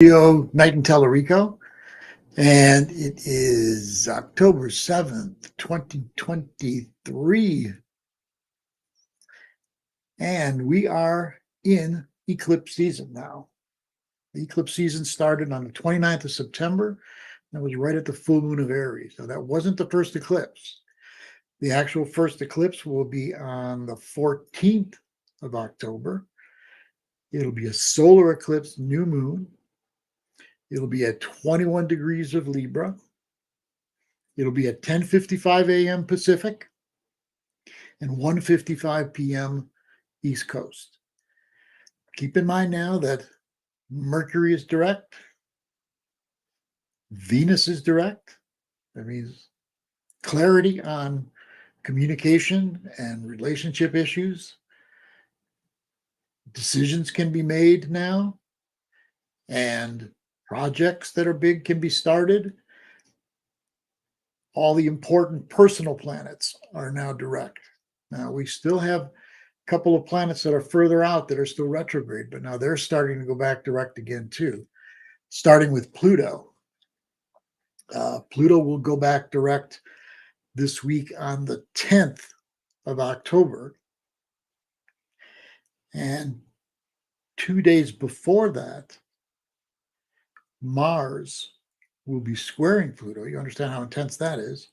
Leo Knighton Tallarico, and it is October 7th, 2023, and we are in eclipse season now. The eclipse season started on the 29th of September. That was right at the full moon of Aries. So that wasn't the first eclipse. The actual first eclipse will be on the 14th of October. It'll be a solar eclipse, new moon. It'll be at 21 degrees of Libra. It'll be at 10:55 a.m. Pacific and 1:55 p.m. East Coast. Keep in mind now that Mercury is direct, Venus is direct. That means clarity on communication and relationship issues. Decisions can be made now, and projects that are big can be started. All the important personal planets are now direct. Now, we still have a couple of planets that are further out that are still retrograde, but now they're starting to go back direct again, too, starting with Pluto. Pluto will go back direct this week on the 10th of October. And 2 days before that, Mars will be squaring Pluto. You understand how intense that is.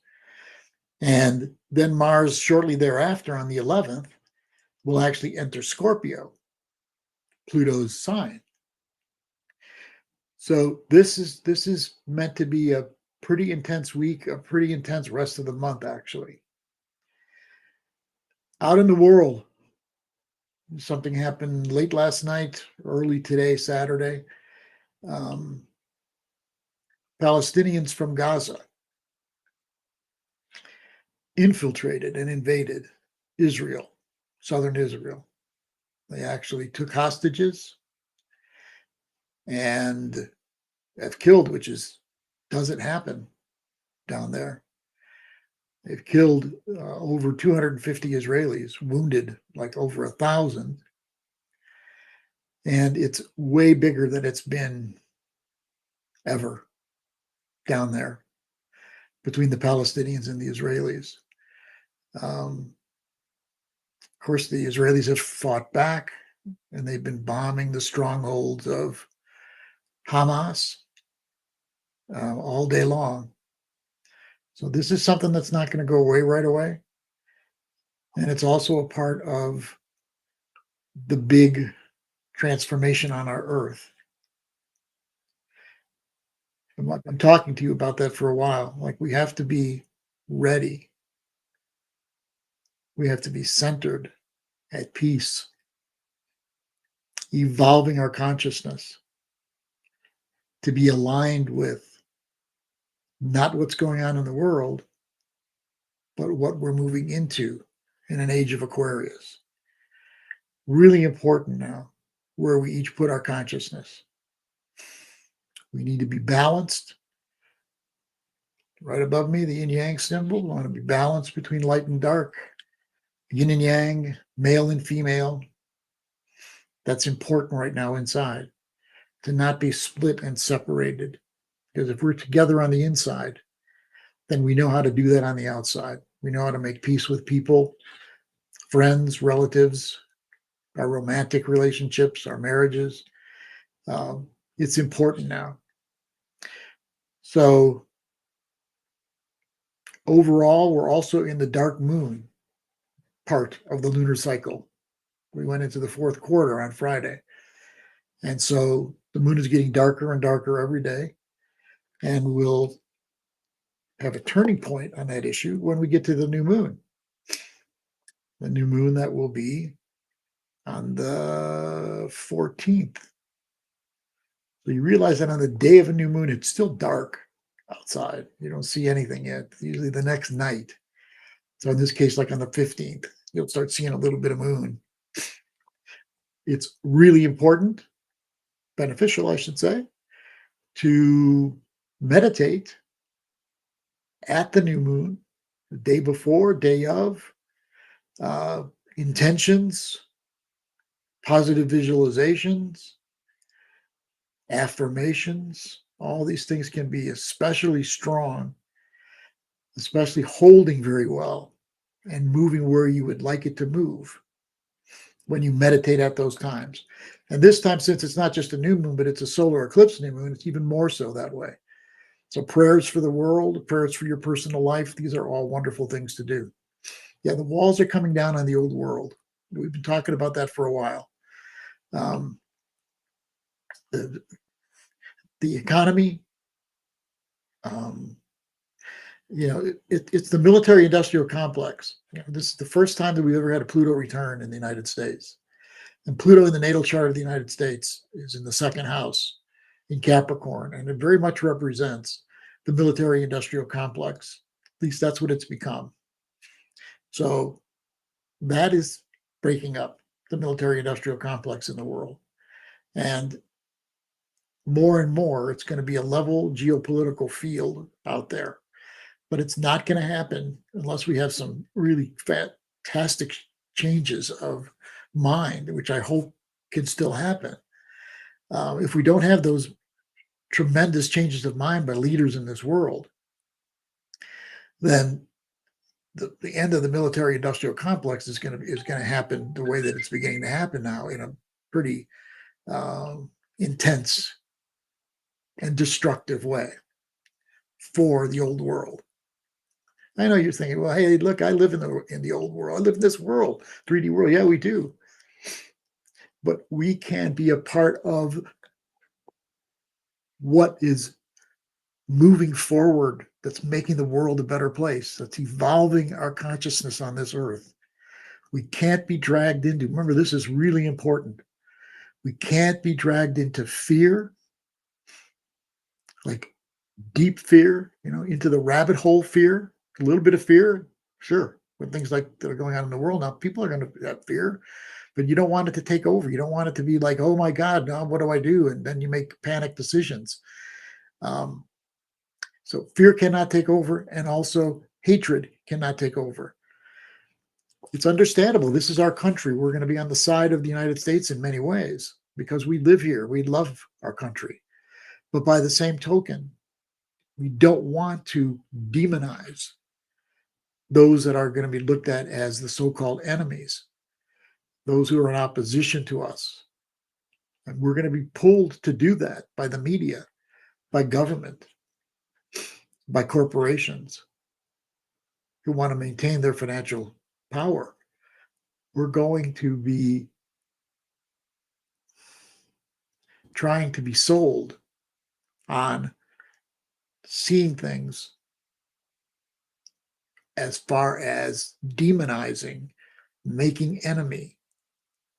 And then Mars, shortly thereafter, on the 11th, will actually enter Scorpio, Pluto's sign. So this is meant to be a pretty intense week, a pretty intense rest of the month, actually. Out in the world, something happened late last night, early today, Saturday. Palestinians from Gaza infiltrated and invaded Israel, southern Israel. They actually took hostages and have killed, which doesn't happen down there. They've killed over 250 Israelis, wounded like over 1,000. And it's way bigger than it's been ever down there between the Palestinians and the Israelis. Of course, the Israelis have fought back, and they've been bombing the strongholds of Hamas all day long. So this is something that's not going to go away right away. And it's also a part of the big transformation on our Earth. I'm talking to you about that for a while. Like, we have to be ready. We have to be centered, at peace, evolving our consciousness to be aligned with not what's going on in the world, but what we're moving into in an age of Aquarius. Really important now where we each put our consciousness. We need to be balanced. Right above me, the yin yang symbol. We want to be balanced between light and dark, yin and yang, male and female. That's important right now inside, to not be split and separated. Because if we're together on the inside, then we know how to do that on the outside. We know how to make peace with people, friends, relatives, our romantic relationships, our marriages. It's important now. So overall, we're also in the dark moon part of the lunar cycle. We went into the fourth quarter on Friday. And so the moon is getting darker and darker every day. And we'll have a turning point on that issue when we get to the new moon. The new moon that will be on the 14th. So you realize that on the day of a new moon, it's still dark outside. You don't see anything yet. Usually the next night. So in this case, like on the 15th, you'll start seeing a little bit of moon. It's really important, beneficial, I should say, to meditate at the new moon, the day before, day of, intentions, positive visualizations, affirmations, all these things can be especially strong, especially holding very well and moving where you would like it to move when you meditate at those times. And this time, since it's not just a new moon, but it's a solar eclipse new moon, it's even more so that way. So prayers for the world, prayers for your personal life, these are all wonderful things to do. Yeah, the walls are coming down on the old world. We've been talking about that for a while. Um, the, the economy, um, it's the military-industrial complex. This is the first time that we've ever had a Pluto return in the United States. And Pluto in the natal chart of the United States is in the second house in Capricorn, and it very much represents the military-industrial complex. At least that's what it's become. So that is breaking up the military-industrial complex in the world. And more, it's going to be a level geopolitical field out there. But it's not going to happen unless we have some really fantastic changes of mind, which I hope can still happen. If we don't have those tremendous changes of mind by leaders in this world, then the end of the military-industrial complex is going to happen the way that it's beginning to happen now, in a pretty intense and destructive way for the old world. I know you're thinking, well, hey, look, I live in the old world. I live in this world, 3D world. Yeah, we do. But we can be a part of what is moving forward, that's making the world a better place, that's evolving our consciousness on this earth. We can't be dragged into, remember, this is really important. We can't be dragged into fear, like deep fear, into the rabbit hole fear, a little bit of fear, sure. With things like that are going on in the world now, people are going to have fear, but you don't want it to take over. You don't want it to be like, oh my God, now what do I do? And then you make panic decisions. So fear cannot take over, and also hatred cannot take over. It's understandable. This is our country. We're going to be on the side of the United States in many ways because we live here. We love our country. But by the same token, we don't want to demonize those that are going to be looked at as the so-called enemies, those who are in opposition to us. And we're going to be pulled to do that by the media, by government, by corporations who want to maintain their financial power. We're going to be trying to be sold on seeing things as far as demonizing, making enemy,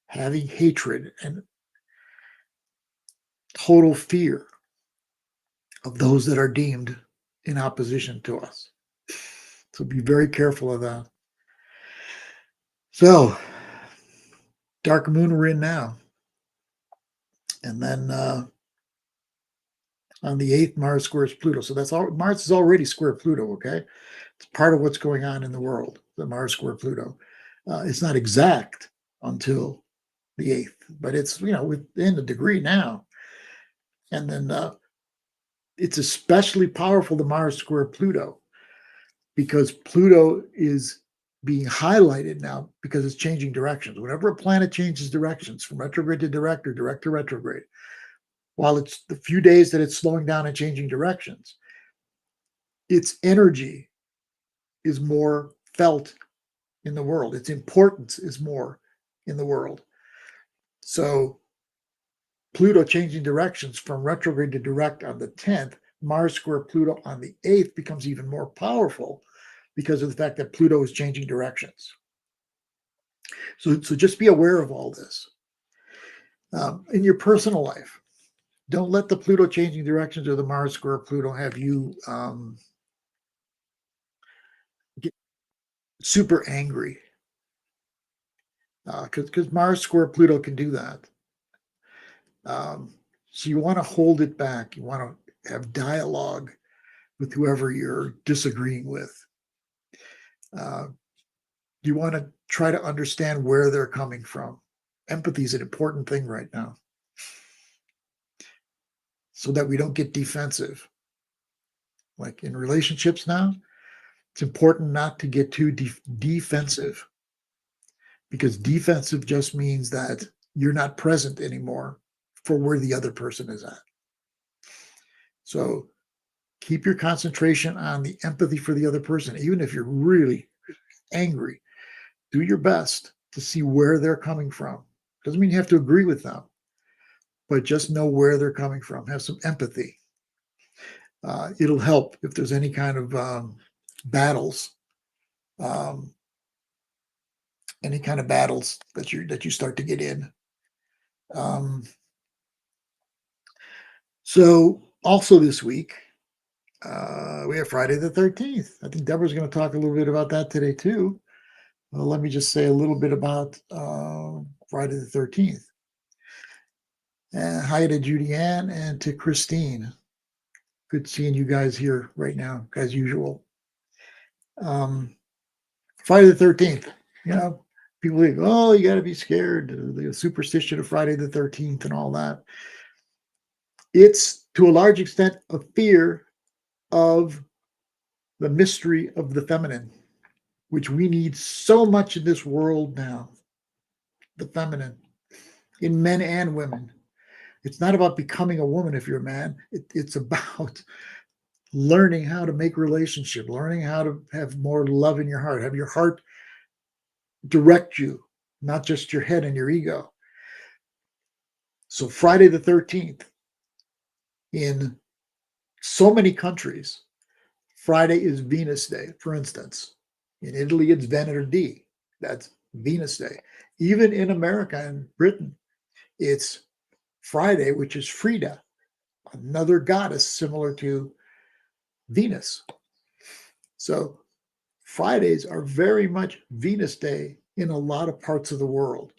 having hatred, and total fear of those that are deemed in opposition to us. So be very careful of that. So, dark moon we're in now. And then on the 8th, Mars squares Pluto. So that's all. Mars is already square Pluto, okay? It's part of what's going on in the world, the Mars square Pluto. It's not exact until the 8th, but it's, within a degree now. And then it's especially powerful, the Mars square Pluto, because Pluto is being highlighted now because it's changing directions. Whenever a planet changes directions from retrograde to direct or direct to retrograde, while it's the few days that it's slowing down and changing directions, its energy is more felt in the world. Its importance is more in the world. So Pluto changing directions from retrograde to direct on the 10th, Mars square Pluto on the 8th becomes even more powerful because of the fact that Pluto is changing directions. So just be aware of all this. In your personal life, don't let the Pluto changing directions or the Mars square Pluto have you get super angry. Because Mars square Pluto can do that. So you want to hold it back. You want to have dialogue with whoever you're disagreeing with. You want to try to understand where they're coming from. Empathy is an important thing right now. so that we don't get defensive. Like in relationships now, it's important not to get too defensive, because defensive just means that you're not present anymore for where the other person is at. So keep your concentration on the empathy for the other person. Even if you're really angry, do your best to see where they're coming from. Doesn't mean you have to agree with them, but just know where they're coming from. Have some empathy. It'll help if there's any kind of battles, um, any kind of battles that you start to get in. So also this week, we have Friday the 13th. I think Deborah's going to talk a little bit about that today too. Let me just say a little bit about Friday the 13th. Hi to Judy Ann and to Christine. Good seeing you guys here right now, as usual. Friday the 13th, people think, oh, you got to be scared, the superstition of Friday the 13th and all that. It's to a large extent a fear of the mystery of the feminine, which we need so much in this world now. The feminine, in men and women. It's not about becoming a woman if you're a man. It's about learning how to make relationship, learning how to have more love in your heart, have your heart direct you, not just your head and your ego. So Friday the 13th, in so many countries, Friday is Venus Day, for instance. In Italy, it's Venerdì. That's Venus Day. Even in America and Britain, it's Friday, which is Frida, another goddess similar to Venus. So Fridays are very much Venus Day in a lot of parts of the world.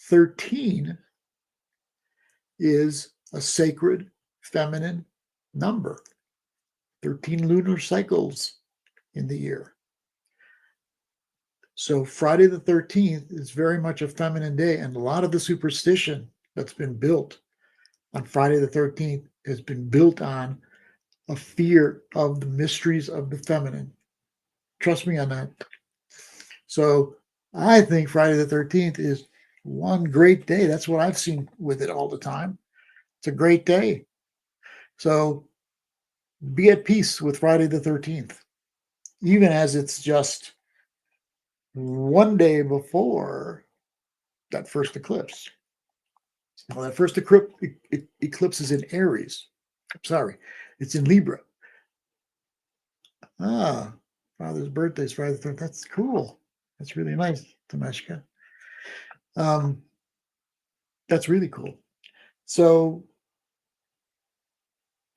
13 is a sacred feminine number. 13 lunar cycles in the year. So Friday the 13th is very much a feminine day, and a lot of the superstition that's been built on Friday the 13th has been built on a fear of the mysteries of the feminine. Trust me on that. So I think Friday the 13th is one great day. That's what I've seen with it all the time. It's a great day. So be at peace with Friday the 13th, even as it's just one day before that first eclipse. Well, that first eclipse is in Aries. Sorry, it's in Libra. Father's birthday is Friday the 13th. That's cool. That's really nice, Tamashka. That's really cool. So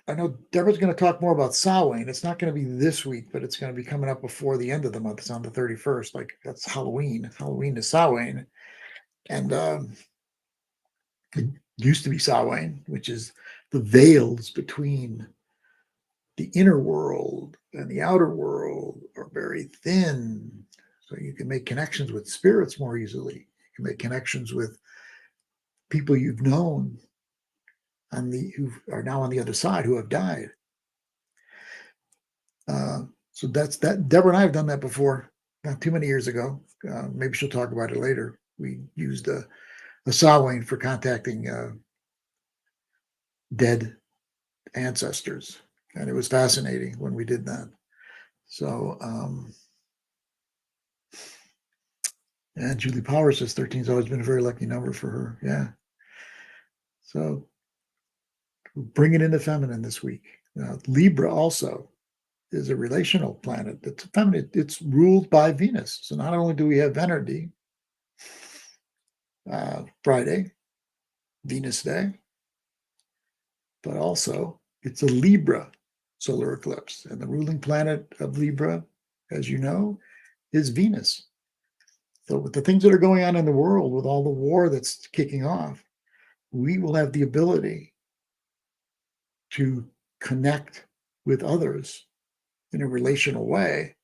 I know Deborah's going to talk more about Samhain. It's not going to be this week, but it's going to be coming up before the end of the month. It's on the 31st. Like, that's Halloween. Halloween is Samhain. And it used to be Samhain, which is the veils between the inner world and the outer world are very thin. So you can make connections with spirits more easily. You can make connections with people you've known who are now on the other side, who have died. So that's that. Deborah and I have done that before, not too many years ago. Maybe she'll talk about it later. We used a Samhain for contacting dead ancestors, and it was fascinating when we did that. So, and Julie Powers says 13 has always been a very lucky number for her. Yeah. So bring it into feminine this week. Libra also is a relational planet. It's feminine. It's ruled by Venus. So not only do we have Venerdì, Friday, Venus Day, but also it's a Libra solar eclipse. And the ruling planet of Libra, as you know, is Venus. So with the things that are going on in the world, with all the war that's kicking off, we will have the ability to connect with others in a relational way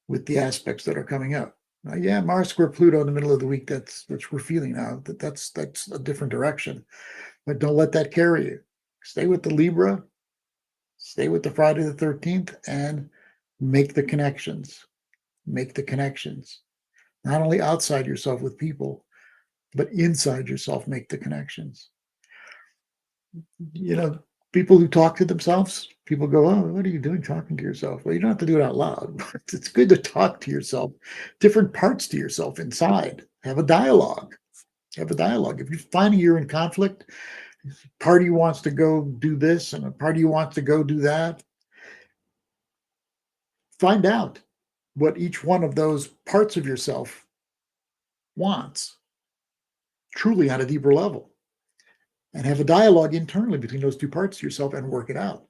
with the aspects that are coming up. Yeah, Mars square Pluto in the middle of the week, that's we're feeling now, that's a different direction. but don't let that carry you. Stay with the Libra, stay with the Friday the 13th, and make the connections. Make the connections. Not only outside yourself with people, but inside yourself, make the connections. You know, people who talk to themselves, people go, oh, what are you doing talking to yourself? Well, you don't have to do it out loud. It's good to talk to yourself, different parts to yourself inside. Have a dialogue. Have a dialogue. If you're finding you're in conflict, part of you wants to go do this and a part of you wants to go do that, find out what each one of those parts of yourself wants, truly on a deeper level, and have a dialogue internally between those two parts of yourself and work it out.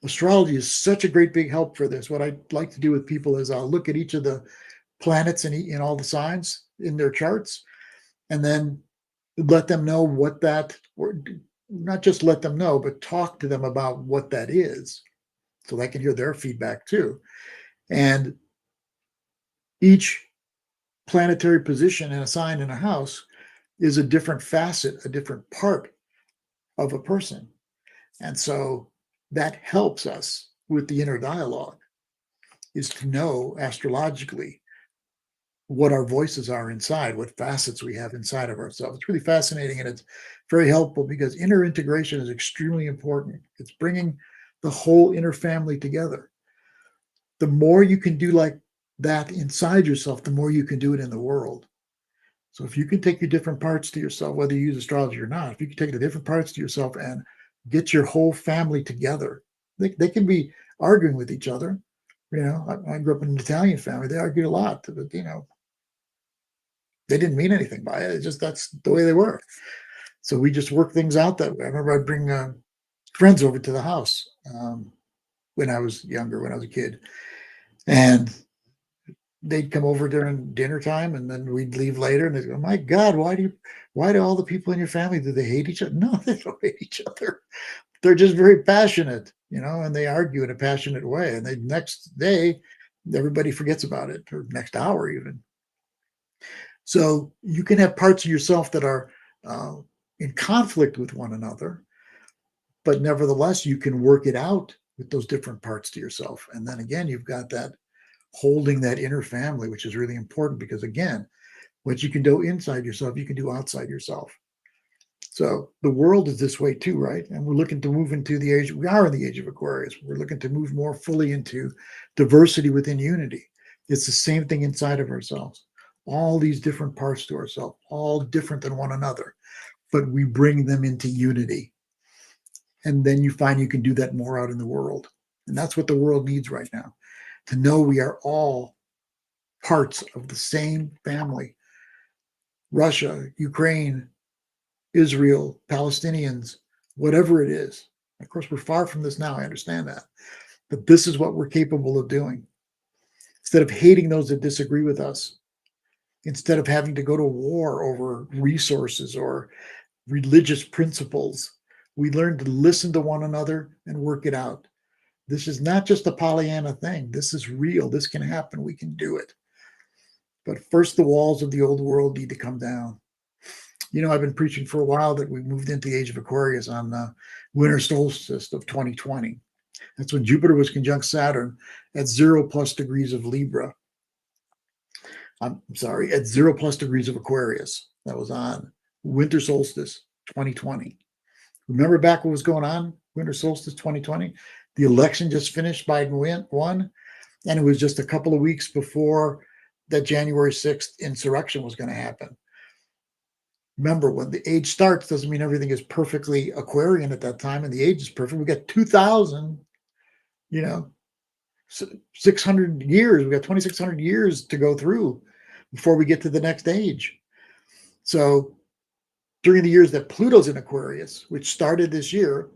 Astrology is such a great big help for this. What I like to do with people is I'll look at each of the planets in all the signs in their charts, and then let them know what that, or not just let them know, but talk to them about what that is, so they can hear their feedback too. And each planetary position in a sign in a house is a different facet, a different part of a person. And so that helps us with the inner dialogue, is to know astrologically what our voices are inside, what facets we have inside of ourselves. It's really fascinating, and it's very helpful because inner integration is extremely important. It's bringing the whole inner family together. The more you can do like that inside yourself, the more you can do it in the world. So if you can take your different parts to yourself, whether you use astrology or not, if you can take the different parts to yourself and get your whole family together, they can be arguing with each other. You know, I grew up in an Italian family. They argued a lot, but, you know, they didn't mean anything by it. It's just that's the way they were. So we just work things out that way. I remember I'd bring friends over to the house when I was younger, when I was a kid. And they'd come over during dinner time, and then we'd leave later, and they'd go, my God, why do all the people in your family, do they hate each other? No, they don't hate each other. They're just very passionate, you know, and they argue in a passionate way. And the next day, everybody forgets about it, or next hour even. So you can have parts of yourself that are in conflict with one another, but nevertheless, you can work it out with those different parts to yourself. And then again, you've got that holding that inner family, which is really important, because again, what you can do inside yourself, you can do outside yourself. So the world is this way too, right? And we're looking to move into the age, we are in the age of Aquarius. We're looking to move more fully into diversity within unity. It's the same thing inside of ourselves. All these different parts to ourselves, all different than one another, but we bring them into unity. And then you find you can do that more out in the world. And that's what the world needs right now, to know we are all parts of the same family. Russia, Ukraine, Israel, Palestinians, whatever it is. Of course, we're far from this now. I understand that. But this is what we're capable of doing. Instead of hating those that disagree with us, instead of having to go to war over resources or religious principles, we learn to listen to one another and work it out. This is not just a Pollyanna thing. This is real. This can happen. We can do it. But first, the walls of the old world need to come down. You know, I've been preaching for a while that we moved into the Age of Aquarius on the winter solstice of 2020. That's when Jupiter was conjunct Saturn at 0+ degrees of Libra. I'm sorry, at 0+ degrees of Aquarius. That was on winter solstice 2020. Remember back what was going on, winter solstice 2020? The election just finished, Biden won, and it was just a couple of weeks before that January 6th insurrection was going to happen. Remember, when the age starts doesn't mean everything is perfectly Aquarian at that time, and the age is perfect. We got 2,000, 600 years. We got 2,600 years to go through before we get to the next age. So during the years that Pluto's in Aquarius, which started this year,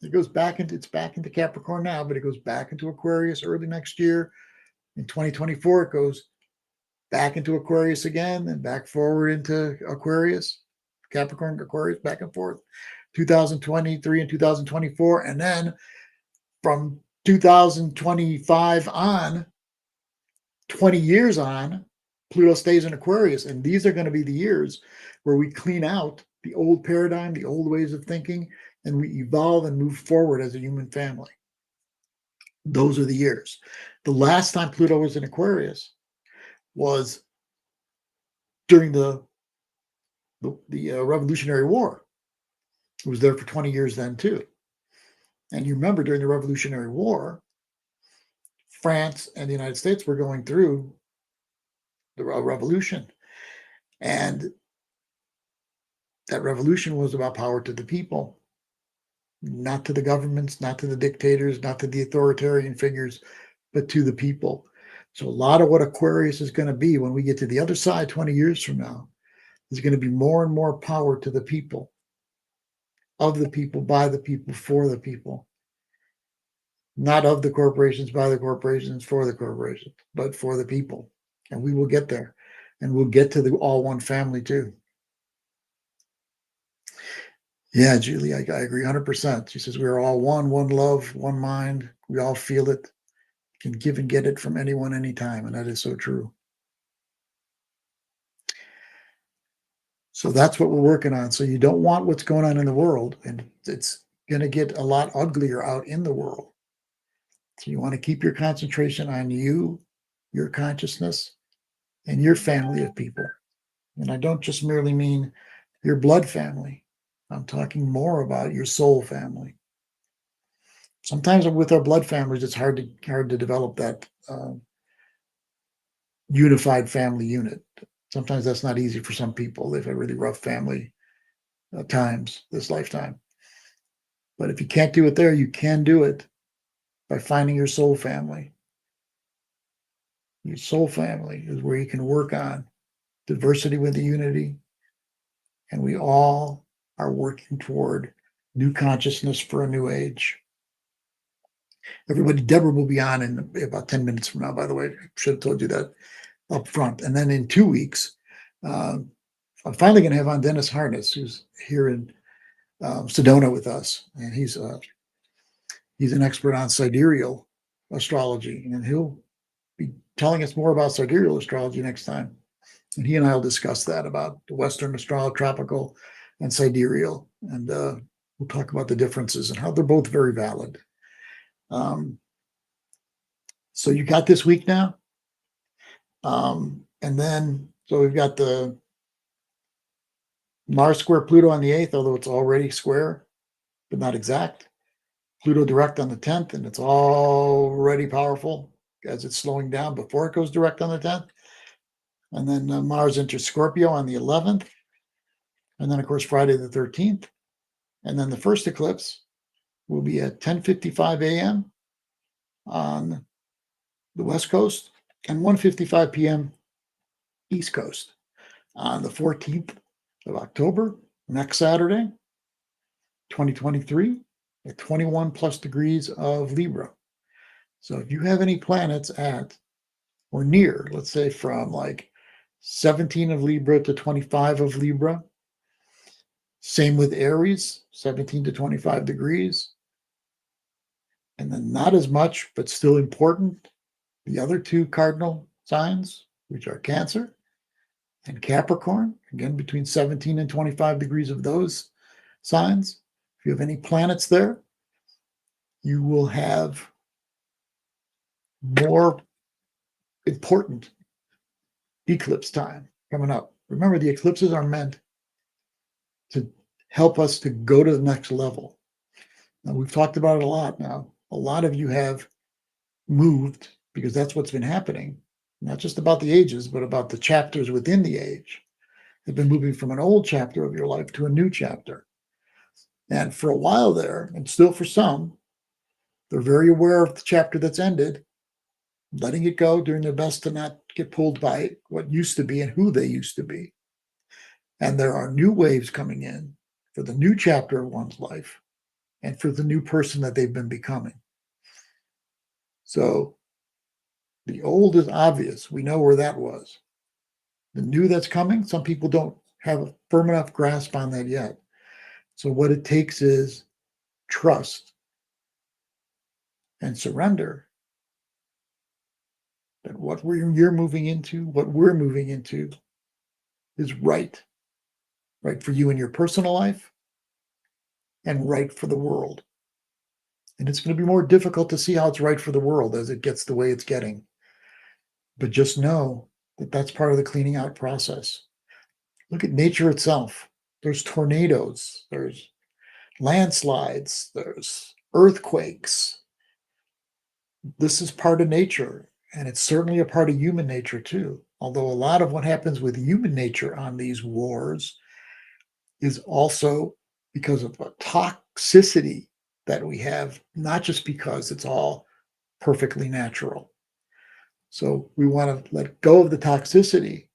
it's back into Capricorn now, but it goes back into Aquarius early next year. In 2024, it goes back into Aquarius again, and back forward into Aquarius, Capricorn, Aquarius, back and forth, 2023 and 2024. And then from 2025 on, 20 years on, Pluto stays in Aquarius. And these are going to be the years where we clean out the old paradigm, the old ways of thinking, and we evolve and move forward as a human family. Those are the years. The last time Pluto was in Aquarius was during the Revolutionary War. It was there for 20 years then too. And you remember during the Revolutionary War, France and the United States were going through the revolution. And that revolution was about power to the people, not to the governments, not to the dictators, not to the authoritarian figures, but to the people. So a lot of what Aquarius is going to be when we get to the other side 20 years from now is going to be more and more power to the people, of the people, by the people, for the people. Not of the corporations, by the corporations, for the corporations, but for the people. And we will get there. And we'll get to the all one family too. Yeah, Julie, I agree 100%. She says, we're all one love, one mind. We all feel it. Can give and get it from anyone, anytime. And that is so true. So that's what we're working on. So you don't want what's going on in the world. And it's going to get a lot uglier out in the world. So you want to keep your concentration on you, your consciousness, and your family of people. And I don't just merely mean your blood family. I'm talking more about your soul family. Sometimes with our blood families, it's hard to develop that unified family unit. Sometimes that's not easy for some people. They've had really rough family times this lifetime. But if you can't do it there, you can do it by finding your soul family. Your soul family is where you can work on diversity with the unity. And we all are working toward new consciousness for a new age. Everybody, Deborah will be on in about 10 minutes from now, by the way. I should have told you that up front. And then in 2 weeks, I'm finally going to have on Dennis Harness, who's here in Sedona with us. And he's an expert on sidereal astrology. And he'll be telling us more about sidereal astrology next time. And he and I will discuss that, about the Western astrology, tropical and sidereal. And we'll talk about the differences and how they're both very valid. So you got this week now. And then, so we've got the Mars square Pluto on the 8th, although it's already square, but not exact. Pluto direct on the 10th, and it's already powerful as it's slowing down before it goes direct on the 10th. And then Mars enters Scorpio on the 11th. And then, of course, Friday the 13th. And then the first eclipse will be at 10:55 a.m. on the West Coast and 1:55 p.m. East Coast on the 14th of October, next Saturday, 2023, at 21 plus degrees of Libra. So if you have any planets at or near, let's say from like 17 of Libra to 25 of Libra, same with Aries, 17 to 25 degrees. And then not as much, but still important, the other two cardinal signs, which are Cancer and Capricorn, again, between 17 and 25 degrees of those signs. If you have any planets there, you will have more important eclipse time coming up. Remember, the eclipses are meant to help us to go to the next level. Now, we've talked about it a lot now. A lot of you have moved, because that's what's been happening, not just about the ages, but about the chapters within the age. Have been moving from an old chapter of your life to a new chapter. And for a while there, and still for some, they're very aware of the chapter that's ended, letting it go, doing their best to not get pulled by what used to be and who they used to be. And there are new waves coming in for the new chapter of one's life and for the new person that they've been becoming. So the old is obvious. We know where that was. The new that's coming, some people don't have a firm enough grasp on that yet. So what it takes is trust and surrender that what you're moving into, what we're moving into, is right. right for you in your personal life and right for the world. And it's going to be more difficult to see how it's right for the world as it gets the way it's getting. But just know that that's part of the cleaning out process. Look at nature itself. There's tornadoes, there's landslides, there's earthquakes. This is part of nature, and it's certainly a part of human nature too. Although a lot of what happens with human nature on these wars is also because of a toxicity that we have, not just because it's all perfectly natural. So we want to let go of the toxicity,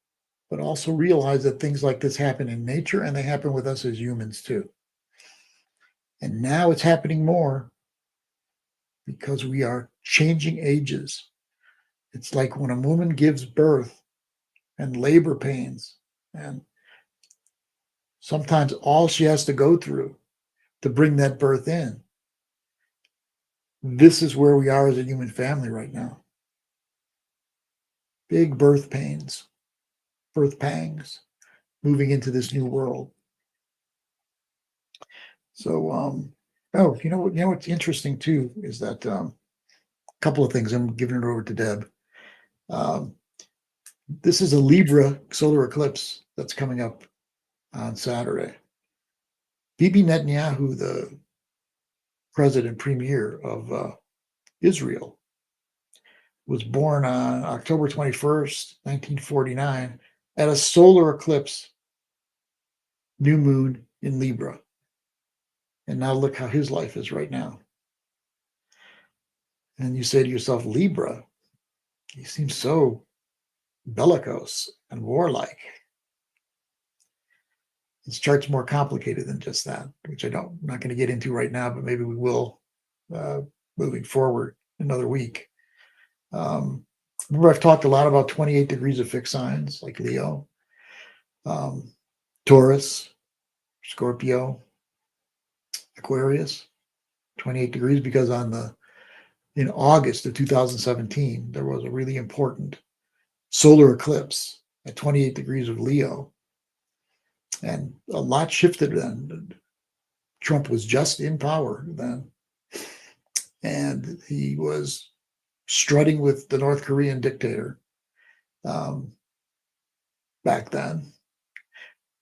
but also realize that things like this happen in nature and they happen with us as humans too. And now it's happening more because we are changing ages. It's like when a woman gives birth and labor pains, and sometimes all she has to go through to bring that birth in. This is where we are as a human family right now. Big birth pains, birth pangs, moving into this new world. So, you know what's interesting too is that a couple of things. I'm giving it over to Deb. This is a Libra solar eclipse that's coming up on Saturday. Bibi Netanyahu, the president premier of Israel, was born on October 21st, 1949, at a solar eclipse, new moon in Libra. And now look how his life is right now. And you say to yourself, Libra, he seems so bellicose and warlike. His chart's more complicated than just that, which I'm not going to get into right now, but maybe we will moving forward another week. Remember, I've talked a lot about 28 degrees of fixed signs like Leo, Taurus, Scorpio, Aquarius, 28 degrees, because in August of 2017, there was a really important solar eclipse at 28 degrees of Leo. And a lot shifted then. Trump was just in power then. And he was strutting with the North Korean dictator back then.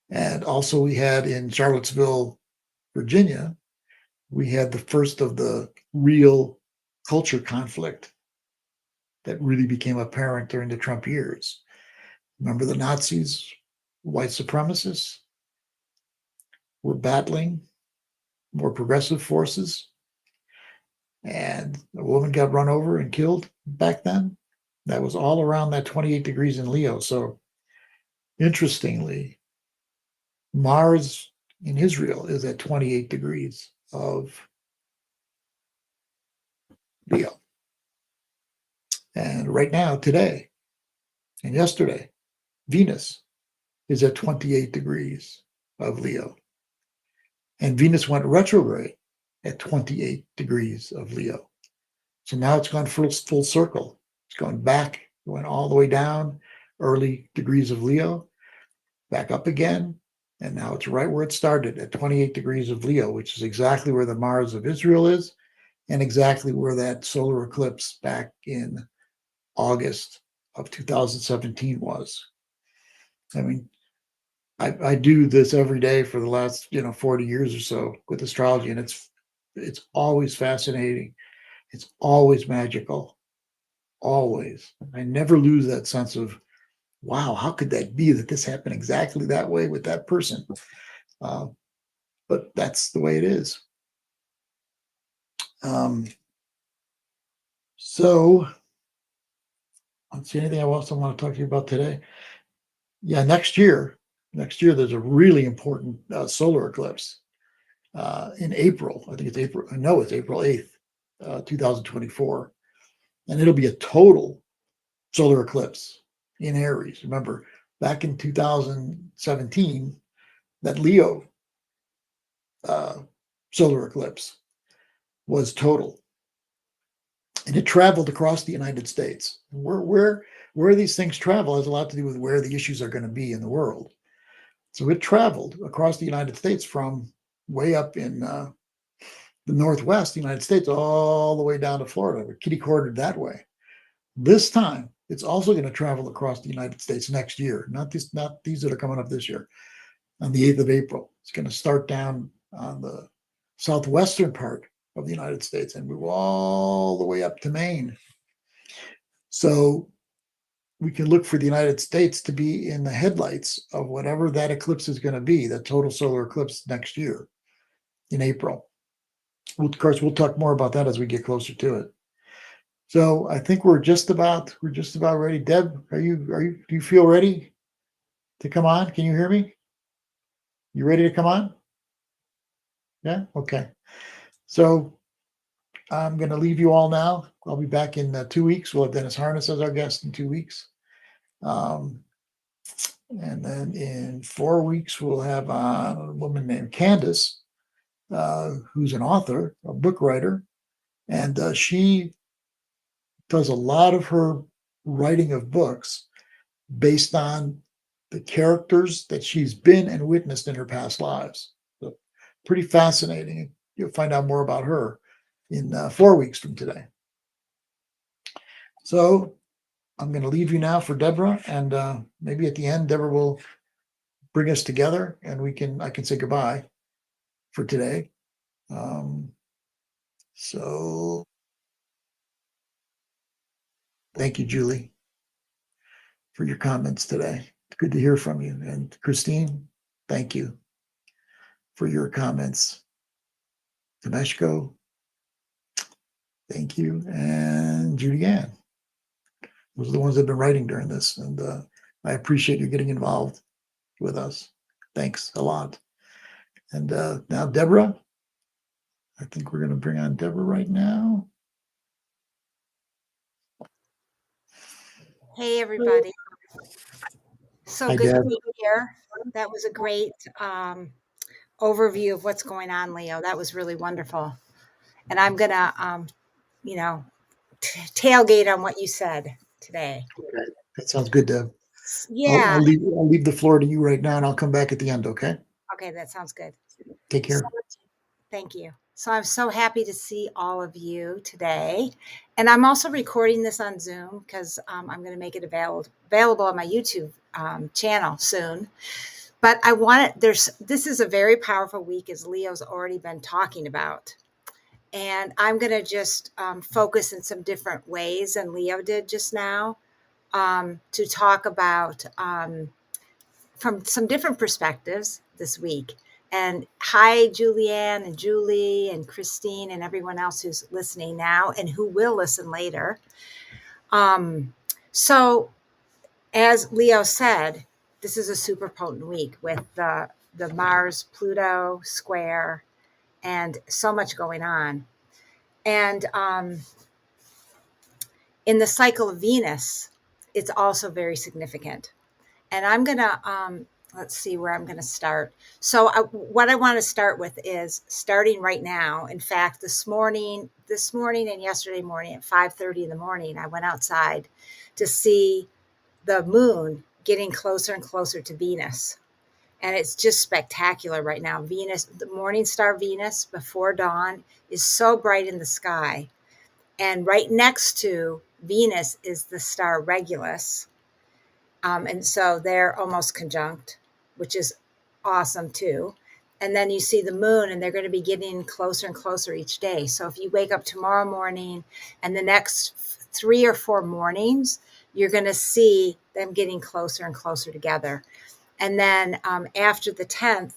And also we had in Charlottesville, Virginia, we had the first of the real culture conflict that really became apparent during the Trump years. Remember the Nazis, white supremacists, were battling more progressive forces, and a woman got run over and killed back then. That was all around that 28 degrees in Leo. So interestingly, Mars in Israel is at 28 degrees of Leo. And right now, today and yesterday, Venus is at 28 degrees of Leo. And Venus went retrograde at 28 degrees of Leo. So now it's gone full circle. It's gone back, going all the way down, early degrees of Leo, back up again. And now it's right where it started at 28 degrees of Leo, which is exactly where the Mars of Israel is, and exactly where that solar eclipse back in August of 2017 was. I mean, I do this every day for the last 40 years or so with astrology, and it's always fascinating. It's always magical. Always. I never lose that sense of, wow, how could that be that this happened exactly that way with that person? But that's the way it is. So let's see, anything else I want to talk to you about today? Yeah, next year there's a really important solar eclipse in April. I think it's April. I know it's April 8th, 2024. And it'll be a total solar eclipse in Aries. Remember, back in 2017, that Leo solar eclipse was total. And it traveled across the United States. Where these things travel has a lot to do with where the issues are going to be in the world. So it traveled across the United States from way up in the Northwest United States all the way down to Florida, kitty-cornered that way. This time, it's also going to travel across the United States next year, not these that are coming up this year. On the 8th of April, it's going to start down on the southwestern part of the United States and move all the way up to Maine. So we can look for the United States to be in the headlights of whatever that eclipse is going to be, the total solar eclipse next year in April. Of course, we'll talk more about that as we get closer to it. So I think we're just about ready. Deb, do you feel ready to come on? Can you hear me? You ready to come on? Yeah. Okay. So I'm going to leave you all now. I'll be back in 2 weeks. We'll have Dennis Harness as our guest in 2 weeks. And then in 4 weeks, we'll have a woman named Candace, who's an author, a book writer. And she does a lot of her writing of books based on the characters that she's been and witnessed in her past lives. So pretty fascinating. You'll find out more about her in 4 weeks from today. So I'm going to leave you now for Deborah, and maybe at the end, Deborah will bring us together, and I can say goodbye for today. So thank you, Julie, for your comments today. It's good to hear from you. And Christine, thank you for your comments. Temeshko, thank you. And Judy Ann. Those are the ones that have been writing during this. And I appreciate you getting involved with us. Thanks a lot. And now, Deborah, I think we're going to bring on Deborah right now. Hey, everybody. So Hi, good Deb. to be here. That was a great overview of what's going on, Leo. That was really wonderful. And I'm going to, tailgate on what you said today. Okay. That sounds good, Deb. Yeah. I'll leave the floor to you right now, and I'll come back at the end, okay? Okay, that sounds good. Take care. Thank you. So I'm so happy to see all of you today. And I'm also recording this on Zoom because I'm going to make it available on my YouTube channel soon. But this is a very powerful week, as Leo's already been talking about. And I'm going to just focus in some different ways than Leo did just now to talk about from some different perspectives this week. And hi, Julianne and Julie and Christine and everyone else who's listening now and who will listen later. So, as Leo said, this is a super potent week with the Mars-Pluto square and so much going on. And in the cycle of Venus, it's also very significant. And I'm going to, let's see where I'm going to start. So what I want to start with is starting right now. In fact, this morning and yesterday morning at 5:30 in the morning, I went outside to see the moon getting closer and closer to Venus. And it's just spectacular right now. Venus, the morning star Venus before dawn, is so bright in the sky. And right next to Venus is the star Regulus. And so they're almost conjunct, which is awesome too. And then you see the moon, and they're going to be getting closer and closer each day. So if you wake up tomorrow morning and the next 3 or 4 mornings, you're going to see them getting closer and closer together. And then after the 10th,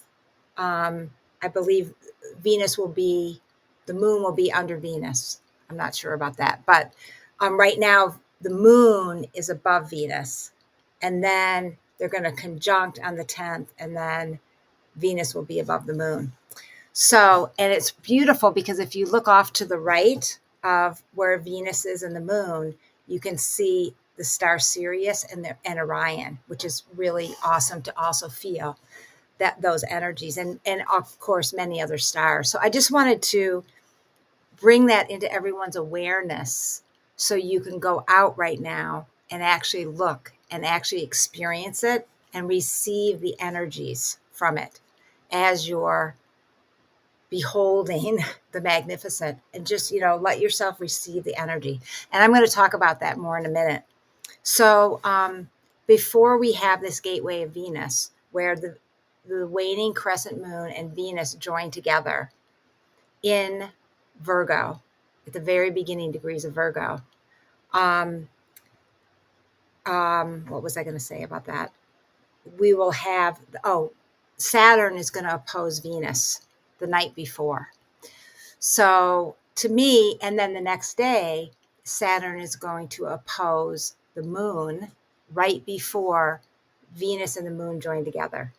I believe the moon will be under Venus. I'm not sure about that. But right now, the moon is above Venus. And then they're going to conjunct on the 10th, and then Venus will be above the moon. So, and it's beautiful because if you look off to the right of where Venus is and the moon, you can see the star Sirius and Orion, which is really awesome to also feel those energies, and of course many other stars. So I just wanted to bring that into everyone's awareness so you can go out right now and actually look and actually experience it and receive the energies from it as you're beholding the magnificent, and just, let yourself receive the energy. And I'm going to talk about that more in a minute. So before we have this gateway of Venus, where the waning crescent moon and Venus join together in Virgo, at the very beginning degrees of Virgo. What was I going to say about that? We will have, Saturn is going to oppose Venus the night before. So to me, and then the next day, Saturn is going to oppose the moon right before Venus and the moon join together.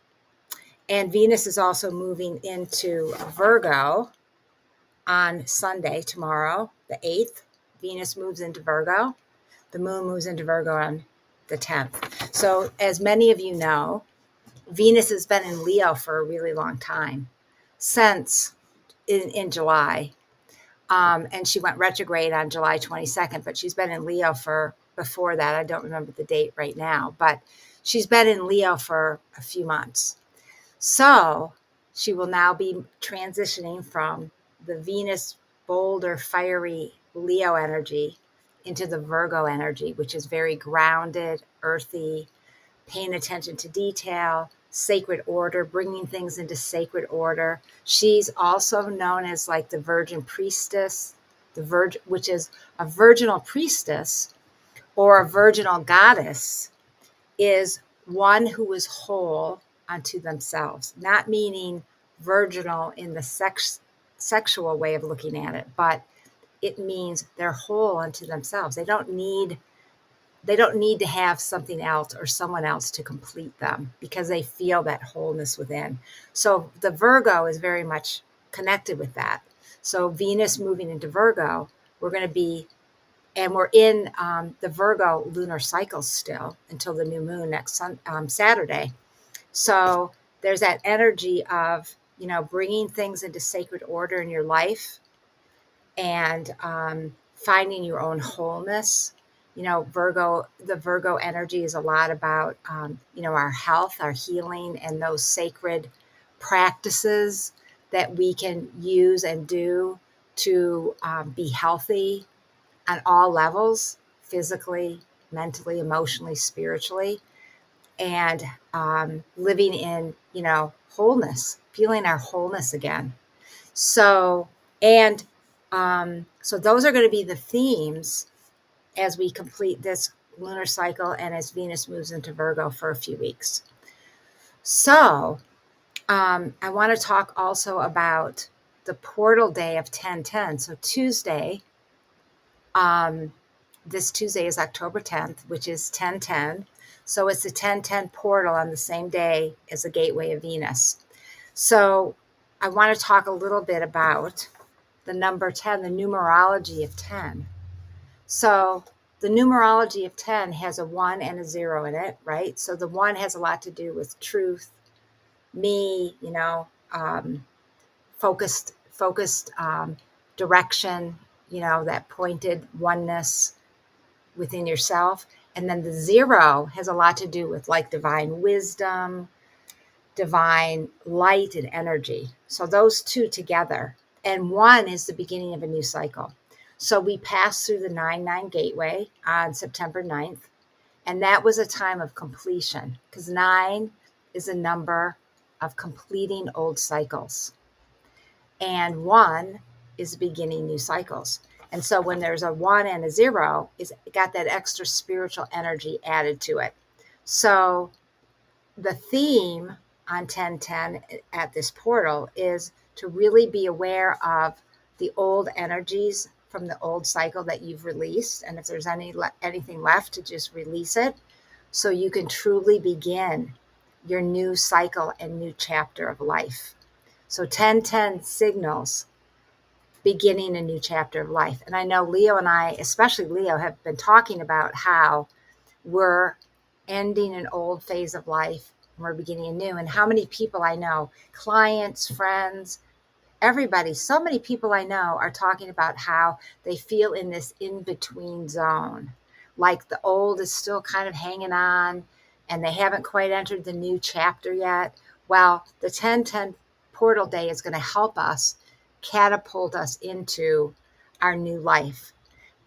And Venus is also moving into Virgo on Sunday, tomorrow, the 8th. Venus moves into Virgo. The moon moves into Virgo on the 10th. So as many of you know, Venus has been in Leo for a really long time, since in July. And she went retrograde on July 22nd, but she's been in Leo for before that. I don't remember the date right now, but she's been in Leo for a few months. So she will now be transitioning from the Venus, bolder, fiery Leo energy into the Virgo energy, which is very grounded, earthy, paying attention to detail, sacred order, bringing things into sacred order. She's also known as like the Virgin Priestess, which is a virginal priestess or a virginal goddess, is one who is whole unto themselves, not meaning virginal in the sexual way of looking at it, but it means they're whole unto themselves. They don't need to have something else or someone else to complete them, because they feel that wholeness within. So the Virgo is very much connected with that. So Venus moving into Virgo, we're in the Virgo lunar cycle still until the new moon next Saturday. So there's that energy of, bringing things into sacred order in your life, and finding your own wholeness. The Virgo energy is a lot about, our health, our healing, and those sacred practices that we can use and do to be healthy on all levels, physically, mentally, emotionally, spiritually, and living in, wholeness, feeling our wholeness again. So those are going to be the themes as we complete this lunar cycle and as Venus moves into Virgo for a few weeks. So I want to talk also about the portal day of 10/10. So Tuesday, this Tuesday is October 10th, which is 10/10. So it's the 10/10 portal on the same day as the gateway of Venus. So I want to talk a little bit about the number 10, the numerology of 10. So the numerology of 10 has a 1 and a 0 in it, right? So the 1 has a lot to do with truth, me, focused direction, that pointed oneness within yourself. And then the 0 has a lot to do with like divine wisdom, divine light and energy. So those two together. And 1 is the beginning of a new cycle. So we passed through the 9/9 gateway on September 9th. And that was a time of completion, because 9 is a number of completing old cycles. And 1 is beginning new cycles. And so when there's a 1 and a 0, it's got that extra spiritual energy added to it. So the theme on 10/10 at this portal is to really be aware of the old energies from the old cycle that you've released. And if there's anything left, to just release it so you can truly begin your new cycle and new chapter of life. So 10/10 signals beginning a new chapter of life. And I know Leo and I, especially Leo, have been talking about how we're ending an old phase of life and we're beginning a new. And how many people I know, clients, friends, everybody, so many people I know are talking about how they feel in this in-between zone. Like the old is still kind of hanging on, and they haven't quite entered the new chapter yet. Well, the 1010 portal day is going to help us catapult us into our new life.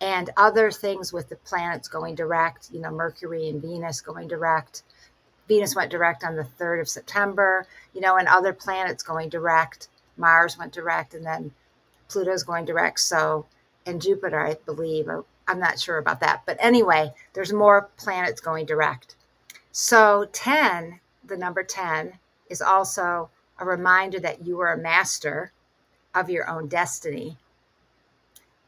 And other things with the planets going direct, Mercury and Venus going direct. Venus went direct on the 3rd of September, and other planets going direct. Mars went direct, and then Pluto's going direct. So, and Jupiter, I believe, or I'm not sure about that. But anyway, there's more planets going direct. So 10, the number 10, is also a reminder that you are a master of your own destiny,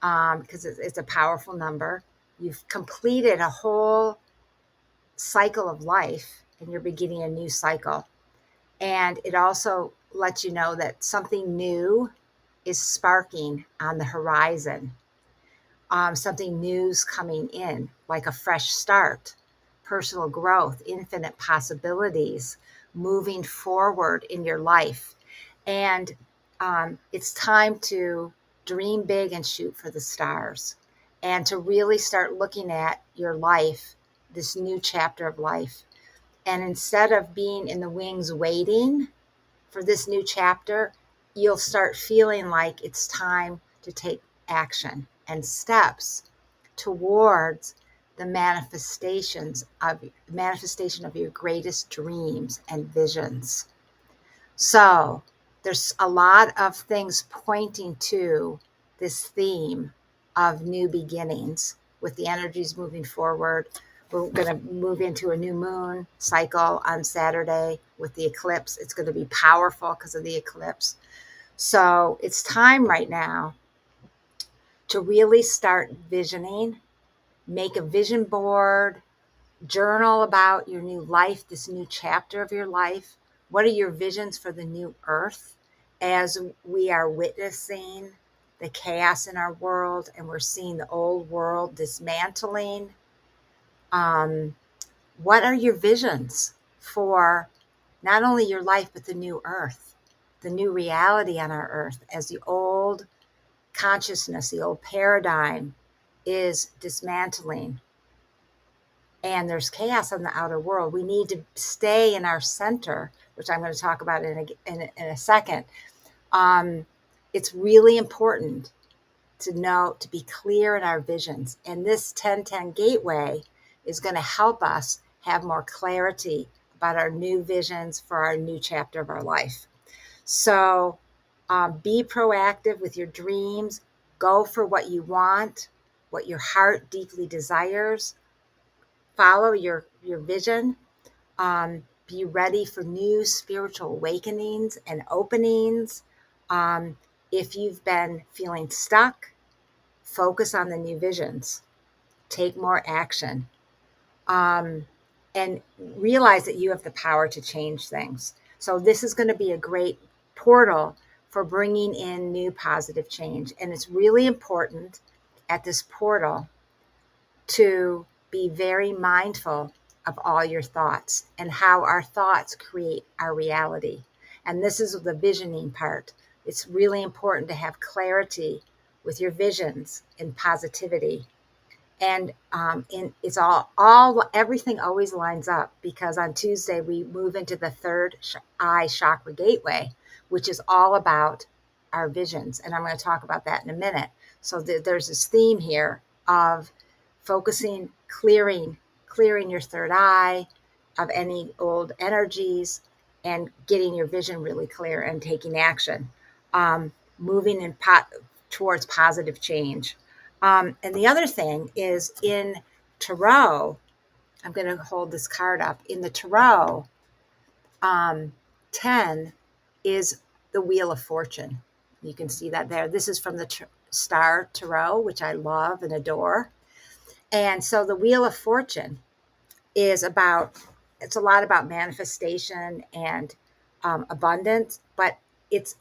because it's a powerful number. You've completed a whole cycle of life and you're beginning a new cycle. And it also lets you know that something new is sparking on the horizon. Something new's coming in, like a fresh start, personal growth, infinite possibilities, moving forward in your life. And it's time to dream big and shoot for the stars, and to really start looking at your life, this new chapter of life. And instead of being in the wings waiting for this new chapter, you'll start feeling like it's time to take action and steps towards the manifestation of your greatest dreams and visions. So there's a lot of things pointing to this theme of new beginnings with the energies moving forward. We're going to move into a new moon cycle on Saturday with the eclipse. It's going to be powerful because of the eclipse. So it's time right now to really start visioning, make a vision board, journal about your new life, this new chapter of your life. What are your visions for the new earth as we are witnessing the chaos in our world and we're seeing the old world dismantling? What are your visions for not only your life, but the new earth, the new reality on our earth as the old consciousness, the old paradigm is dismantling and there's chaos on the outer world? We need to stay in our center, which I'm going to talk about in a second. It's really important to know, to be clear in our visions. And this 1010 gateway is going to help us have more clarity about our new visions for our new chapter of our life. So be proactive with your dreams. Go for what you want, what your heart deeply desires. Follow your vision. Be ready for new spiritual awakenings and openings. If you've been feeling stuck, focus on the new visions. Take more action. And realize that you have the power to change things. So this is going to be a great portal for bringing in new positive change. And it's really important at this portal to be very mindful of all your thoughts and how our thoughts create our reality. And this is the visioning part. It's really important to have clarity with your visions and positivity. And it's everything always lines up, because on Tuesday we move into the third eye chakra gateway, which is all about our visions. And I'm going to talk about that in a minute. So there's this theme here of focusing, clearing your third eye of any old energies and getting your vision really clear and taking action, moving towards positive change. And the other thing is in Tarot, I'm going to hold this card up. In the Tarot, 10 is the Wheel of Fortune. You can see that there. This is from the Star Tarot, which I love and adore. And so the Wheel of Fortune is it's a lot about manifestation and abundance, but it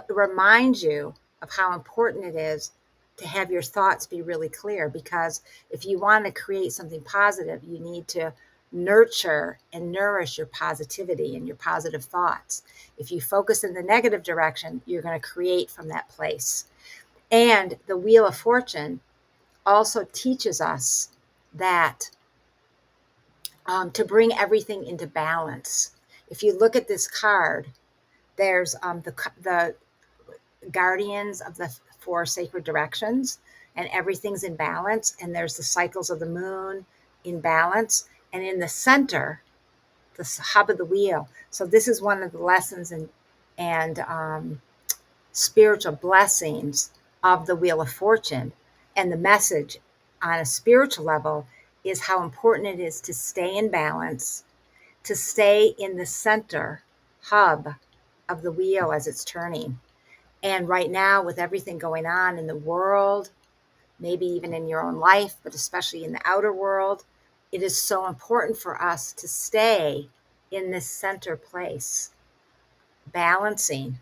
reminds you of how important it is to have your thoughts be really clear, because if you want to create something positive, you need to nurture and nourish your positivity and your positive thoughts. If you focus in the negative direction, you're going to create from that place. And the Wheel of Fortune also teaches us that to bring everything into balance. If you look at this card, there's the guardians of the four sacred directions, and everything's in balance. And there's the cycles of the moon in balance. And in the center, the hub of the wheel. So this is one of the lessons and spiritual blessings of the Wheel of Fortune. And the message on a spiritual level is how important it is to stay in balance, to stay in the center hub of the wheel as it's turning. And right now, with everything going on in the world, maybe even in your own life, but especially in the outer world, it is so important for us to stay in this center place, balancing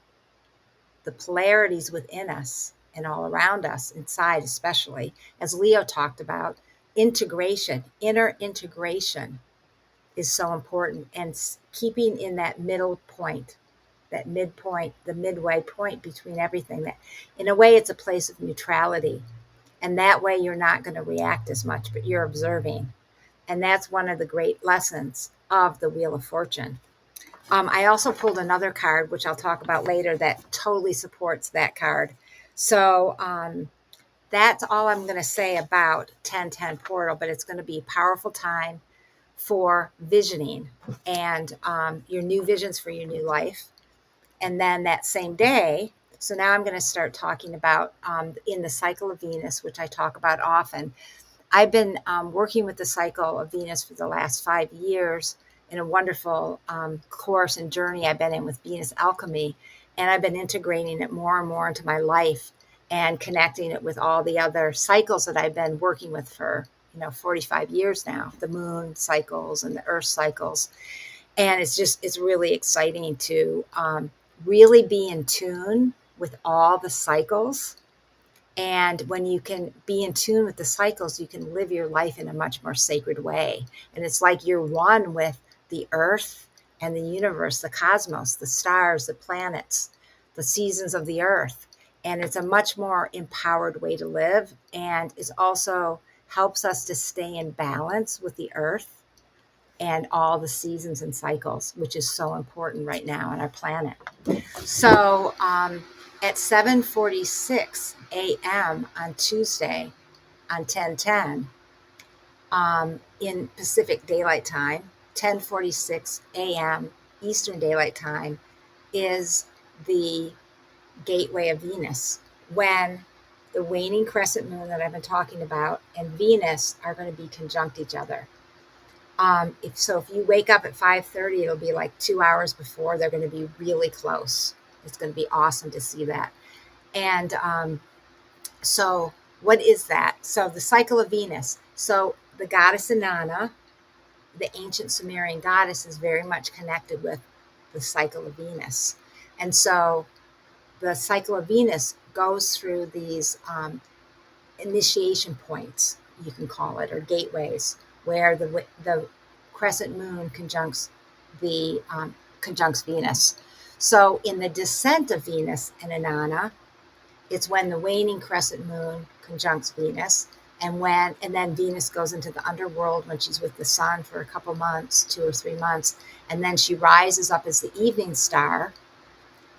the polarities within us and all around us, inside especially, as Leo talked about. Integration, inner integration is so important, and keeping in that middle point, that midpoint, the midway point between everything. That in a way it's a place of neutrality, and that way you're not going to react as much, but you're observing. And that's one of the great lessons of the Wheel of Fortune. I also pulled another card, which I'll talk about later, that totally supports that card. So that's all I'm going to say about 1010 Portal, but it's going to be a powerful time for visioning and your new visions for your new life. And then that same day, so now I'm going to start talking about in the cycle of Venus, which I talk about often. I've been working with the cycle of Venus for the last 5 years in a wonderful course and journey I've been in with Venus Alchemy. And I've been integrating it more and more into my life and connecting it with all the other cycles that I've been working with for 45 years now, the moon cycles and the earth cycles. And it's really exciting to really be in tune with all the cycles. And when you can be in tune with the cycles, you can live your life in a much more sacred way. And it's like you're one with the earth and the universe, the cosmos, the stars, the planets, the seasons of the earth. And it's a much more empowered way to live. And it also helps us to stay in balance with the earth and all the seasons and cycles, which is so important right now on our planet. So at 7:46 a.m. on Tuesday on 1010 in Pacific Daylight Time, 10:46 a.m. Eastern Daylight Time is the gateway of Venus, when the waning crescent moon that I've been talking about and Venus are going to be conjunct each other. If you wake up at 5:30, it'll be like 2 hours before. They're going to be really close. It's going to be awesome to see that. And so what is that? So the cycle of Venus. So the goddess Inanna, the ancient Sumerian goddess, is very much connected with the cycle of Venus. And so the cycle of Venus goes through these initiation points, you can call it, or gateways, where the crescent moon conjuncts Venus. So in the descent of Venus and Inanna, it's when the waning crescent moon conjuncts Venus, and then Venus goes into the underworld when she's with the sun for a couple months, 2 or 3 months, and then she rises up as the evening star,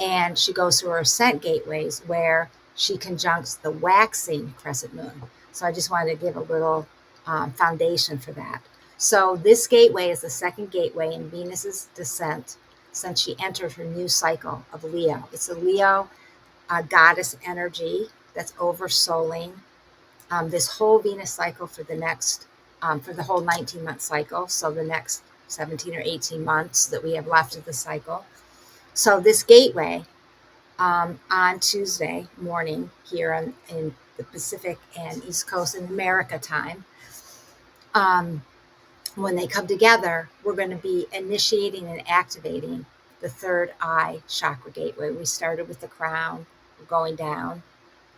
and she goes through her ascent gateways where she conjuncts the waxing crescent moon. So I just wanted to give a little foundation for that. So this gateway is the second gateway in Venus's descent since she entered her new cycle of Leo. It's a Leo goddess energy that's oversouling this whole Venus cycle for the next, for the whole 19-month cycle. So the next 17 or 18 months that we have left of the cycle. So this gateway on Tuesday morning here in the Pacific and East Coast in America time, when they come together, we're going to be initiating and activating the third eye chakra gateway. We started with the crown, we're going down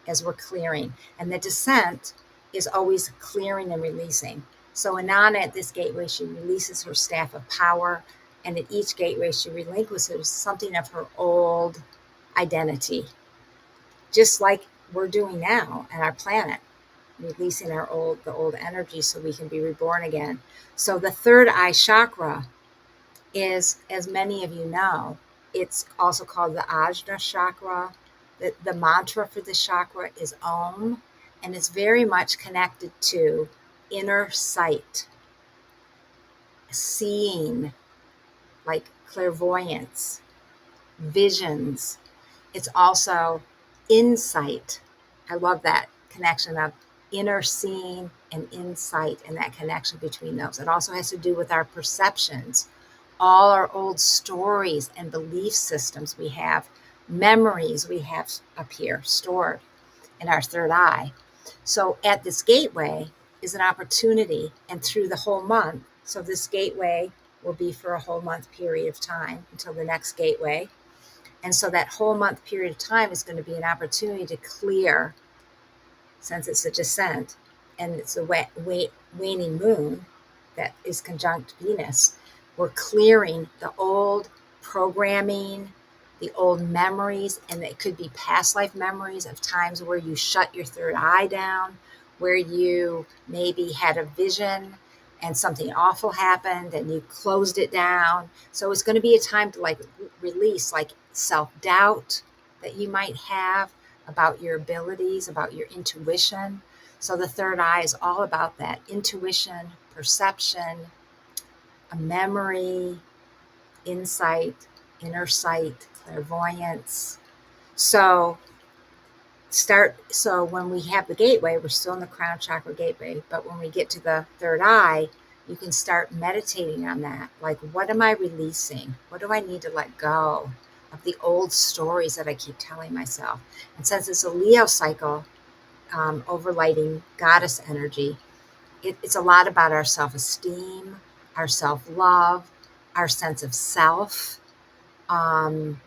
as we're clearing. And the descent is always clearing and releasing. So Inanna at this gateway, she releases her staff of power. And at each gateway, she relinquishes something of her old identity, just like we're doing now on our planet. releasing the old energy so we can be reborn again. So the third eye chakra is, as many of you know, it's also called the Ajna chakra. The mantra for the chakra is Om, and it's very much connected to inner sight, seeing, like clairvoyance, visions. It's also insight. I love that connection of inner seeing and insight and that connection between those. It also has to do with our perceptions, all our old stories and belief systems we have, memories we have up here stored in our third eye. So at this gateway is an opportunity, and through the whole month, so this gateway will be for a whole month period of time until the next gateway. And so that whole month period of time is going to be an opportunity to clear, since it's a descent and it's a waning moon that is conjunct Venus. We're clearing the old programming, the old memories, and it could be past life memories of times where you shut your third eye down, where you maybe had a vision and something awful happened and you closed it down. So it's going to be a time to like release like self-doubt that you might have about your abilities, about your intuition. So the third eye is all about that intuition, perception, a memory, insight, inner sight, clairvoyance. So when we have the gateway, we're still in the crown chakra gateway, but when we get to the third eye, you can start meditating on that. Like, what am I releasing? What do I need to let go of the old stories that I keep telling myself? And since it's a Leo cycle, overlighting goddess energy, it's a lot about our self-esteem, our self-love, our sense of self, um,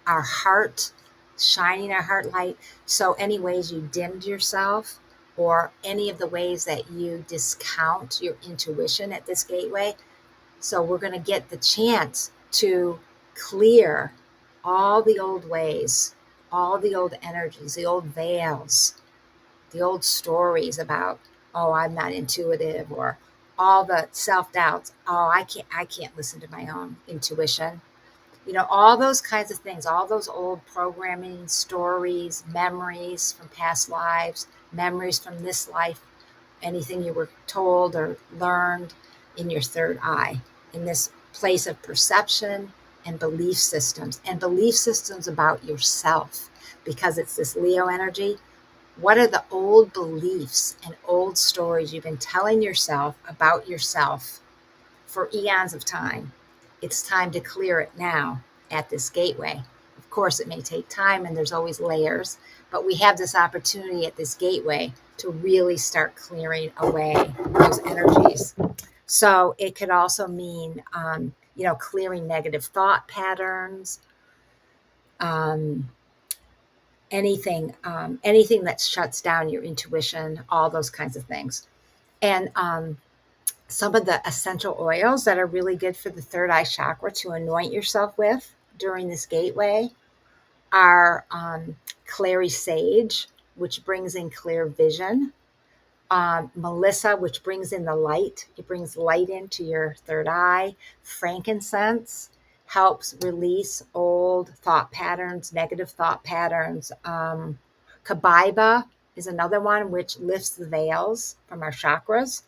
our heart, shining our heart light. So any ways you dimmed yourself or any of the ways that you discount your intuition at this gateway. So we're going to get the chance to clear all the old ways, all the old energies, the old veils, the old stories about, oh, I'm not intuitive, or all the self-doubts. Oh, I can't listen to my own intuition. All those kinds of things, all those old programming, stories, memories from past lives, memories from this life, anything you were told or learned in your third eye, in this place of perception and belief systems about yourself, because it's this Leo energy. What are the old beliefs and old stories you've been telling yourself about yourself for eons of time? It's time to clear it now at this gateway. Of course, it may take time and there's always layers, but we have this opportunity at this gateway to really start clearing away those energies. So it could also mean, clearing negative thought patterns, um, anything that shuts down your intuition, all those kinds of things. And some of the essential oils that are really good for the third eye chakra to anoint yourself with during this gateway are clary sage, which brings in clear vision, Melissa, which brings in the light. It brings light into your third eye. Frankincense helps release old thought patterns, negative thought patterns. Kabiba is another one which lifts the veils from our chakras.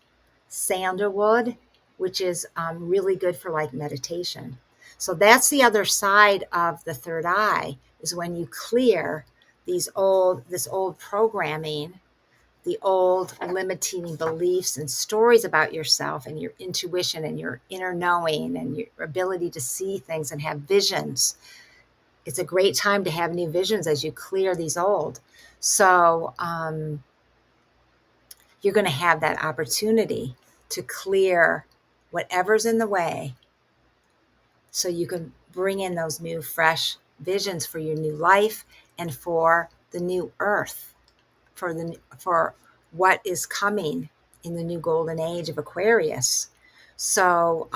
Sandalwood, which is really good for like meditation. So that's the other side of the third eye, is when you clear this old programming, the old limiting beliefs and stories about yourself and your intuition and your inner knowing and your ability to see things and have visions. It's a great time to have new visions as you clear these old. So you're going to have that opportunity to clear whatever's in the way so you can bring in those new fresh visions for your new life and for the new earth, for what is coming in the new golden age of Aquarius. So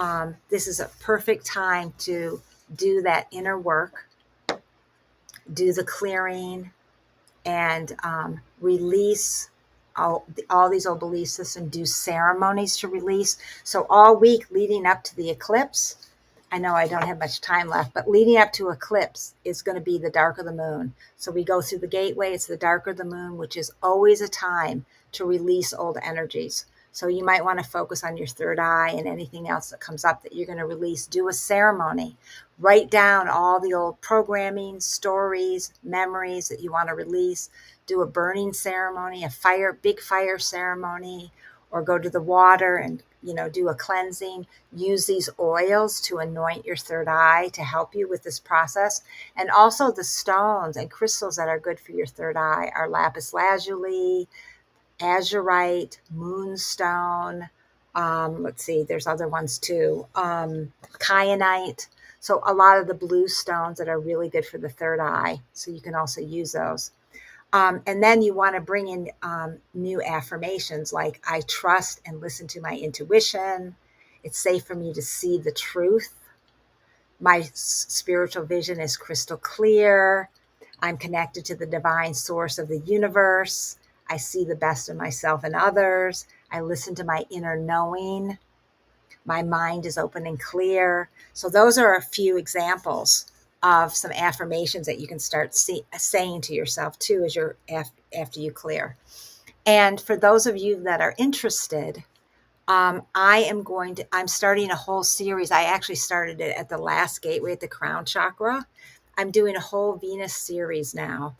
this is a perfect time to do that inner work, do the clearing, and release all these old belief systems, do ceremonies to release. So all week leading up to the eclipse, I know I don't have much time left, but leading up to eclipse is going to be the dark of the moon. So we go through the gateway. It's the dark of the moon, which is always a time to release old energies. So you might want to focus on your third eye and anything else that comes up that you're going to release. Do a ceremony. Write down all the old programming, stories, memories that you want to release. Do a burning ceremony, big fire ceremony, or go to the water and do a cleansing. Use these oils to anoint your third eye to help you with this process. And also the stones and crystals that are good for your third eye are lapis lazuli, azurite, moonstone. Let's see, there's other ones too. Kyanite. So a lot of the blue stones that are really good for the third eye. So you can also use those. And then you want to bring in new affirmations like, I trust and listen to my intuition. It's safe for me to see the truth. My spiritual vision is crystal clear. I'm connected to the divine source of the universe. I see the best in myself and others. I listen to my inner knowing. My mind is open and clear. So those are a few examples of some affirmations that you can start saying to yourself too as you're after you clear. And for those of you that are interested, I'm starting a whole series. I actually started it at the last gateway at the crown chakra. I'm doing a whole Venus series now,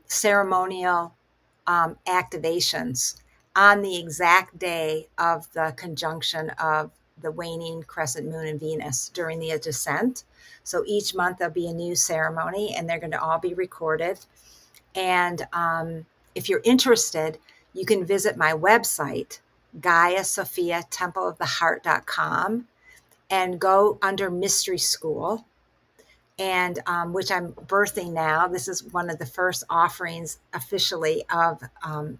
ceremonial activations on the exact day of the conjunction of the waning crescent moon and Venus during the descent. So each month there'll be a new ceremony and they're going to all be recorded. And if you're interested, you can visit my website, GaiaSophiaTempleOfTheHeart.com, and go under Mystery School, and which I'm birthing now. This is one of the first offerings officially of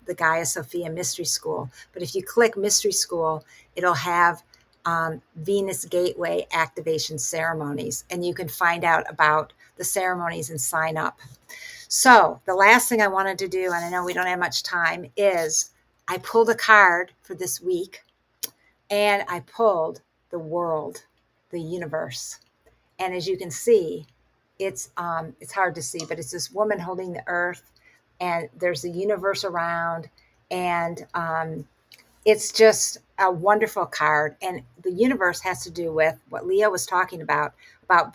the Gaia Sophia Mystery School. But if you click Mystery School, it'll have Venus Gateway activation ceremonies, and you can find out about the ceremonies and sign up. So the last thing I wanted to do, and I know we don't have much time, is I pulled a card for this week, and I pulled the world, the universe. And as you can see, it's hard to see, but it's this woman holding the earth, and there's the universe around, and it's just a wonderful card. And the universe has to do with what Leo was talking about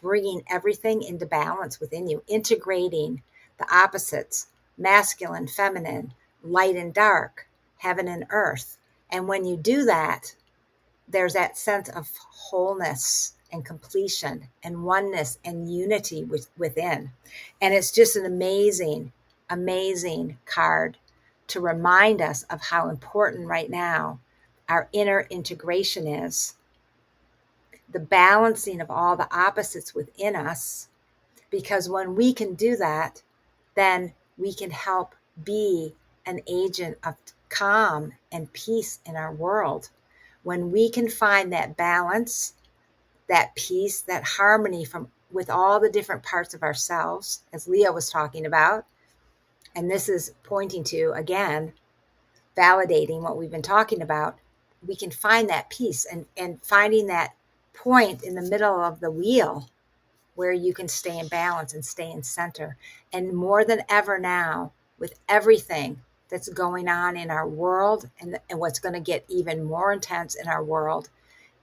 bringing everything into balance within you, integrating the opposites, masculine, feminine, light and dark, heaven and earth. And when you do that, there's that sense of wholeness and completion and oneness and unity within. And it's just an amazing, amazing card to remind us of how important right now our inner integration is, the balancing of all the opposites within us. Because when we can do that, then we can help be an agent of calm and peace in our world. When we can find that balance, that peace, that harmony with all the different parts of ourselves, as Leo was talking about, and this is pointing to, again, validating what we've been talking about, we can find that peace and finding that point in the middle of the wheel where you can stay in balance and stay in center. And more than ever now, with everything that's going on in our world and what's going to get even more intense in our world,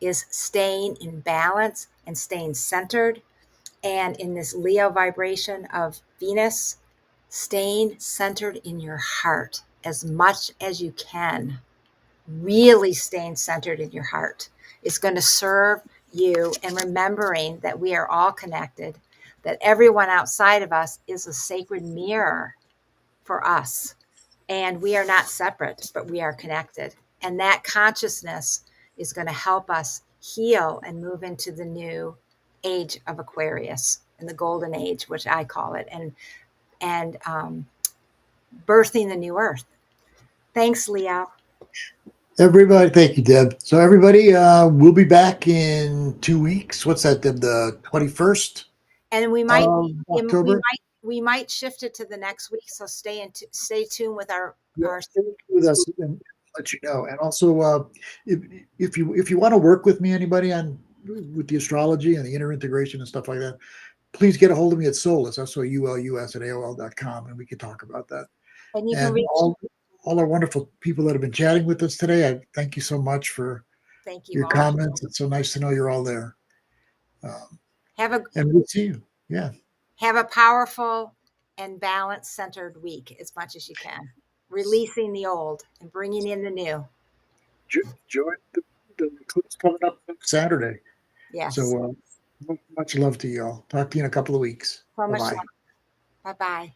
is staying in balance and staying centered. And in this Leo vibration of Venus, staying centered in your heart as much as you can. Really staying centered in your heart is going to serve you, and remembering that we are all connected, that everyone outside of us is a sacred mirror for us. And we are not separate, but we are connected. And that consciousness is going to help us heal and move into the new age of Aquarius, and the golden age, which I call it, and birthing the new earth. Thanks, Leo. Everybody, thank you, Deb. So everybody, we'll be back in 2 weeks. What's that, Deb? The 21st And we of October? might shift it to the next week. So stay tuned with our Yeah, our stay with us and let you know. And also, if you want to work with me, anybody on with the astrology and the inner integration and stuff like that, please get a hold of me at Solus, SOULUS at AOL.com, and we can talk about that. and you can And reach. all our wonderful people that have been chatting with us today, I thank you so much for Thank you your all. comments. It's so nice to know you're all there. Have a And we'll see you. Yeah. have a powerful and balance centered week as much as you can, releasing the old and bringing in the new. Enjoy the eclipse coming up next Saturday. Yes. So much love to you all. Talk to you in a couple of weeks. So much Bye-bye. love. Bye bye.